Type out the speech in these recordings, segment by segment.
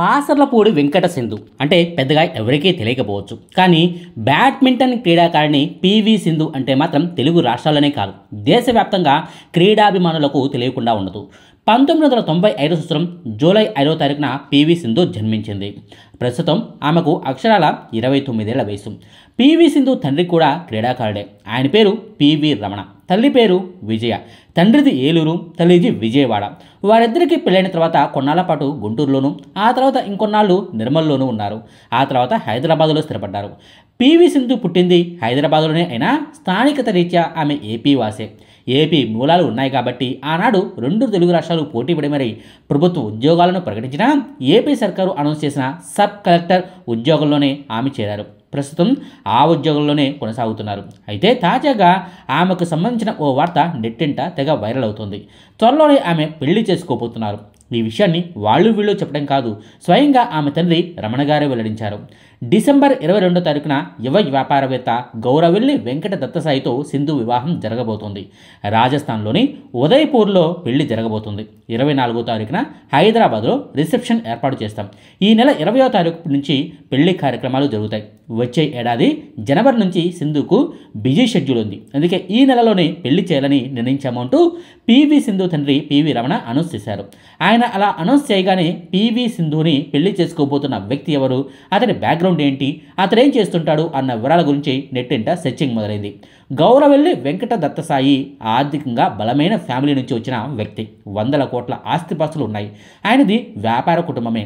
పాసర్లపూడి వెంకట సింధు అంటే పెద్దగా ఎవరికీ తెలియకపోవచ్చు. కానీ బ్యాడ్మింటన్ క్రీడాకారిణి పివి సింధు అంటే మాత్రం తెలుగు రాష్ట్రాల్లోనే కాదు, దేశవ్యాప్తంగా క్రీడాభిమానులకు తెలియకుండా ఉండదు. 1995 సంవత్సరం జూలై 5వ తారీఖున పివి సింధు జన్మించింది. ప్రస్తుతం ఆమెకు అక్షరాల 29 ఏళ్ల వయసు. పివి సింధు తండ్రి కూడా క్రీడాకారుడే. ఆయన పేరు పివి రమణ, తల్లి పేరు విజయ. తండ్రిది ఏలూరు, తల్లిది విజయవాడ. వారిద్దరికీ పెళ్ళైన తర్వాత కొన్నాళ్ల పాటు గుంటూరులోను, ఆ తర్వాత ఇంకొన్నాళ్ళు నిర్మల్లోనూ ఉన్నారు. ఆ తర్వాత హైదరాబాద్లో స్థిరపడ్డారు. పివి సింధు పుట్టింది హైదరాబాద్లోనే అయినా స్థానికత రీత్యా ఆమె ఏపీ వాసే. ఏపీ మూలాలు ఉన్నాయి కాబట్టి ఆనాడు 2 తెలుగు రాష్ట్రాలు పోటీపడి మరీ ప్రభుత్వ ఉద్యోగాలను ప్రకటించినా ఏపీ సర్కారు అనౌన్స్ చేసిన సబ్ కలెక్టర్ ఉద్యోగంలోనే ఆమె చేరారు. ప్రస్తుతం ఆ ఉద్యోగంలోనే కొనసాగుతున్నారు. అయితే తాజాగా ఆమెకు సంబంధించిన ఓ వార్త నెట్టింట తెగ వైరల్ అవుతుంది. త్వరలోనే ఆమె పెళ్లి చేసుకోబోతున్నారు. ఈ విషయాన్ని వీళ్ళు చెప్పడం కాదు, స్వయంగా ఆమె తండ్రి రమణ గారే వెల్లడించారు. డిసెంబర్ 22వ తారీఖున యువ వ్యాపారవేత్త గౌరవెల్లి వెంకట దత్తసాయితో సింధు వివాహం జరగబోతోంది. రాజస్థాన్లోని ఉదయ్పూర్లో పెళ్లి జరగబోతుంది. 24వ తారీఖున హైదరాబాద్లో రిసెప్షన్ ఏర్పాటు చేస్తాం. ఈ నెల 20వ తారీఖు నుంచి పెళ్లి కార్యక్రమాలు జరుగుతాయి. వచ్చే ఏడాది జనవరి నుంచి సింధుకు బిజీ షెడ్యూల్ ఉంది. అందుకే ఈ నెలలోనే పెళ్లి చేయాలని నిర్ణయించామంటూ పివి సింధు తండ్రి పివి రమణ అనౌన్స్ చేశారు. ఆయన అలా అనౌన్స్ చేయగానే పివి సింధుని పెళ్లి చేసుకోబోతున్న వ్యక్తి ఎవరు, అతని బ్యాక్గ్రౌండ్ ఏంటి, అతడేం చేస్తుంటాడు అన్న వివరాల గురించి నెట్టింట సెర్చింగ్ మొదలైంది. గౌరవెల్లి వెంకట దత్తసాయి ఆర్థికంగా బలమైన ఫ్యామిలీ నుంచి వచ్చిన వ్యక్తి. 100 కోట్ల ఆస్తిపాస్తులు ఉన్నాయి. ఆయనది వ్యాపార కుటుంబమే.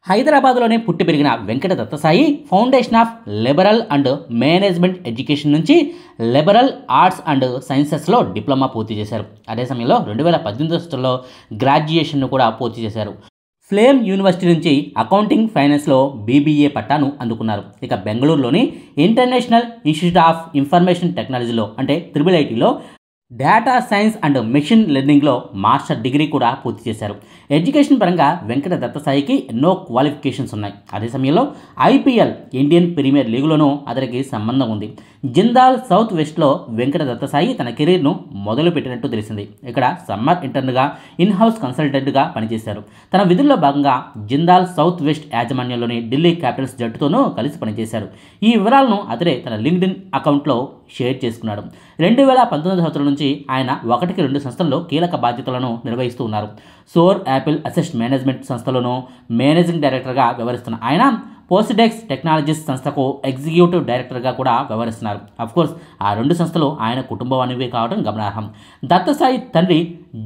హైదరాబాద్లోనే పుట్టి పెరిగిన Venkata Dattasai foundation of liberal and management education నుంచి లిబరల్ ఆర్ట్స్ అండ్ సైన్సెస్లో డిప్లొమా పూర్తి చేశారు. అదే సమయంలో 2018 సంవత్సరంలో గ్రాడ్యుయేషన్ను కూడా పూర్తి చేశారు. ఫ్లేమ్ యూనివర్సిటీ నుంచి అకౌంటింగ్ ఫైనాన్స్లో బీబీఏ పట్టాను అందుకున్నారు. ఇక బెంగళూరులోని ఇంటర్నేషనల్ ఇన్స్టిట్యూట్ ఆఫ్ ఇన్ఫర్మేషన్ టెక్నాలజీలో అంటే IIITలో డేటా సైన్స్ అండ్ మెషిన్ లెర్నింగ్లో మాస్టర్ డిగ్రీ కూడా పూర్తి చేశారు. ఎడ్యుకేషన్ పరంగా వెంకట దత్తసాయికి ఎన్నో క్వాలిఫికేషన్స్ ఉన్నాయి. అదే సమయంలో IPL ఇండియన్ ప్రీమియర్ లీగ్లోనూ అతనికి సంబంధం ఉంది. జిందాల్ సౌత్ వెస్ట్లో వెంకట దత్తసాయి తన కెరీర్ను మొదలుపెట్టినట్టు తెలిసింది. ఇక్కడ సమ్మర్ ఇంటర్న్గా ఇన్హౌస్ కన్సల్టెంట్గా పనిచేశారు. తన విధుల్లో భాగంగా జిందాల్ సౌత్ వెస్ట్ యాజమాన్యంలోని ఢిల్లీ క్యాపిటల్స్ జట్టుతోనూ కలిసి పనిచేశారు. ఈ వివరాలను అతడే తన లింక్డ్ఇన్ అకౌంట్లో షేర్ చేసుకున్నాడు. 2019 సంవత్సరం నుంచి ఆయన 1-2 సంస్థల్లో కీలక బాధ్యతలను నిర్వహిస్తూ ఉన్నారు. సోర్ యాపిల్ అసెస్ట్ మేనేజ్మెంట్ సంస్థలోనూ మేనేజింగ్ డైరెక్టర్గా వ్యవహరిస్తున్న ఆయన పోస్టెక్స్ టెక్నాలజీస్ సంస్థకు ఎగ్జిక్యూటివ్ డైరెక్టర్గా కూడా వ్యవహరిస్తున్నారు. అఫ్కోర్స్ ఆ 2 సంస్థలు ఆయన కుటుంబానివి కావడం గమనార్హం. దత్తసాయి తండ్రి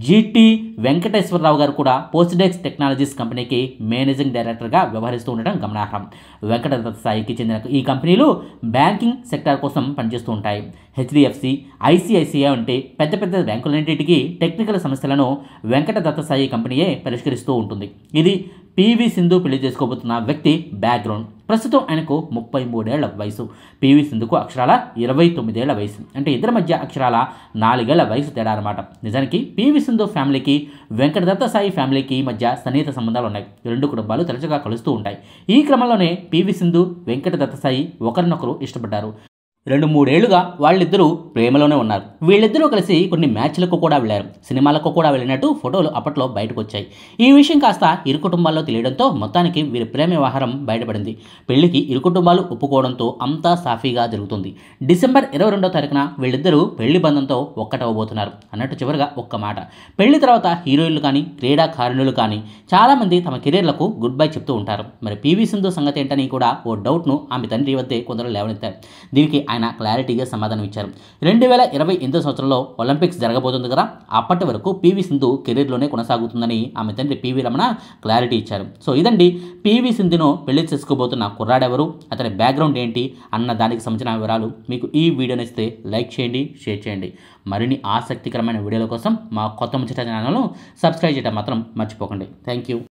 జిటి వెంకటేశ్వరరావు గారు కూడా పోస్టెక్స్ టెక్నాలజీస్ కంపెనీకి మేనేజింగ్ డైరెక్టర్గా వ్యవహరిస్తూ ఉండడం గమనార్హం. వెంకట దత్తసాయికి చెందిన ఈ కంపెనీలు బ్యాంకింగ్ సెక్టార్ కోసం పనిచేస్తూ ఉంటాయి. HDFC, ICICI వంటి పెద్ద పెద్ద బ్యాంకులన్నింటికి టెక్నికల్ సమస్యలను వెంకట దత్తసాయి కంపెనీయే పరిష్కరిస్తూ ఉంటుంది. ఇది పివి సింధు పెళ్లి చేసుకోబోతున్న వ్యక్తి బ్యాక్గ్రౌండ్. ప్రస్తుతం ఆయనకు 33 ఏళ్ల వయసు. పివి సింధుకు అక్షరాల 29 ఏళ్ల వయసు. అంటే ఇద్దరి మధ్య అక్షరాల 4 ఏళ్ల వయసు తేడా అనమాట. నిజానికి పివి సింధు ఫ్యామిలీకి వెంకట దత్తసాయి ఫ్యామిలీకి మధ్య సన్నిహిత సంబంధాలు ఉన్నాయి. 2 కుటుంబాలు తరచుగా కలుస్తూ ఉంటాయి. ఈ క్రమంలోనే పివి సింధు వెంకట దత్తసాయి ఒకరినొకరు ఇష్టపడ్డారు. 2-3 ఏళ్లుగా వాళ్ళిద్దరూ ప్రేమలోనే ఉన్నారు. వీళ్ళిద్దరూ కలిసి కొన్ని మ్యాచ్లకు కూడా వెళ్ళారు. సినిమాలకు కూడా వెళ్ళినట్టు ఫోటోలు అప్పట్లో బయటకు వచ్చాయి. ఈ విషయం కాస్త ఇరు కుటుంబాల్లో తెలియడంతో మొత్తానికి వీరి ప్రేమ వ్యవహారం బయటపడింది. పెళ్లికి ఇరు కుటుంబాలు ఒప్పుకోవడంతో అంతా సాఫీగా జరుగుతుంది. డిసెంబర్ 22వ తారీఖున వీళ్ళిద్దరూ పెళ్లి బంధంతో ఒక్కటవబోతున్నారు. అన్నట్టు చివరిగా ఒక్క మాట, పెళ్లి తర్వాత హీరోయిన్లు కానీ క్రీడాకారిణులు కానీ చాలామంది తమ కెరీర్లకు గుడ్ బై చెప్తూ ఉంటారు. మరి పివి సింధు సంగతి ఏంటని కూడా ఓ డౌట్ను ఆమె తండ్రి వద్దే కొందరు లేవనెత్తారు. దీనికి ఆయన క్లారిటీగా సమాధానం ఇచ్చారు. 2028 సంవత్సరంలో ఒలింపిక్స్ జరగబోతుంది కదా, అప్పటి వరకు పివి సింధు కెరీర్లోనే కొనసాగుతుందని ఆమె తండ్రి పివి రమణ క్లారిటీ ఇచ్చారు. సో ఇదండి పివి సింధును పెళ్లి చేసుకోబోతున్న కుర్రాడెవరు, అతని బ్యాక్గ్రౌండ్ ఏంటి అన్న దానికి సంబంధించిన వివరాలు. మీకు ఈ వీడియో నచ్చితే లైక్ చేయండి, షేర్ చేయండి. మరిన్ని ఆసక్తికరమైన వీడియోల కోసం మా కొత్త ముచ్చట ఛానల్ను సబ్స్క్రైబ్ చేయడం మాత్రం మర్చిపోకండి. Thank you.